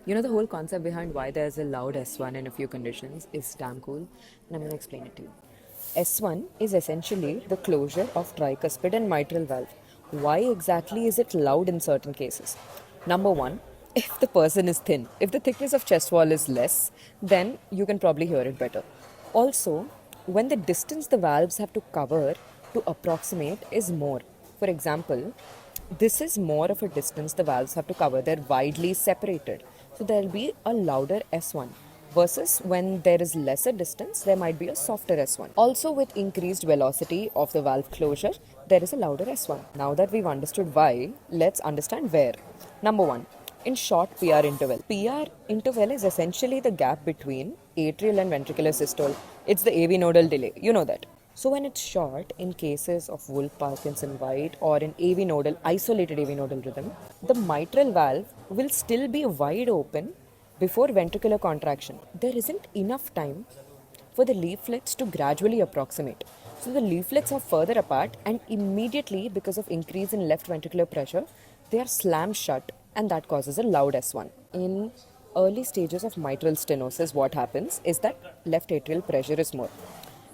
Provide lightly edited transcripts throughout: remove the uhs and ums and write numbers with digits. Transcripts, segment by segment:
The whole concept behind why there's a loud S1 in a few conditions is damn cool, and I'm going to explain it to you. S1 is essentially the closure of tricuspid and mitral valve. Why exactly is it loud in certain cases? Number one, if the person is thin, if the thickness of chest wall is less, then you can probably hear it better. Also, when the distance the valves have to cover to approximate is more. For example, this is more of a distance the valves have to cover. They're widely separated. So there'll be a louder S1 versus when there is lesser distance, there might be a softer S1. Also, with increased velocity of the valve closure, there is a louder S1. Now that we've understood why, let's understand where. Number one, in short PR interval. PR interval is essentially the gap between atrial and ventricular systole. It's the AV nodal delay. You know that. So when it's short, in cases of Wolff Parkinson White or in AV nodal, isolated AV nodal rhythm, the mitral valve will still be wide open before ventricular contraction. There isn't enough time for the leaflets to gradually approximate. So the leaflets are further apart, and immediately, because of increase in left ventricular pressure, they are slammed shut, and that causes a loud S1. In early stages of mitral stenosis, what happens is that left atrial pressure is more.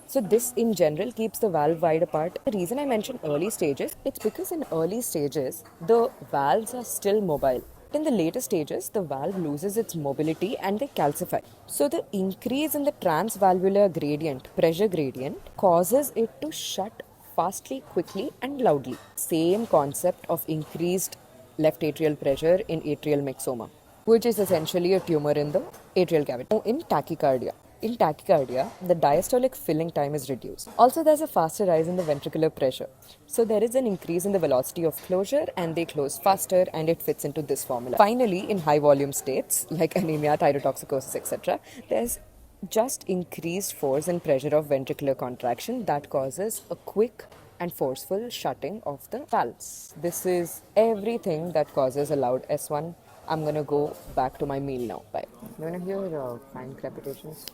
So this in general keeps the valve wide apart. The reason I mention early stages, it's because in early stages, the valves are still mobile. In the later stages, the valve loses its mobility and they calcify. So the increase in the transvalvular gradient, pressure gradient, causes it to shut fastly, quickly and loudly. Same concept of increased left atrial pressure in atrial myxoma, which is essentially a tumor in the atrial cavity. In tachycardia. In tachycardia, the diastolic filling time is reduced. Also, there's a faster rise in the ventricular pressure. So, there is an increase in the velocity of closure and they close faster, and it fits into this formula. Finally, in high volume states like anemia, thyrotoxicosis, etc., there's just increased force and pressure of ventricular contraction that causes a quick and forceful shutting of the valves. This is everything that causes a loud S1. I'm gonna go back to my meal now. Bye. You wanna hear fine crepitations?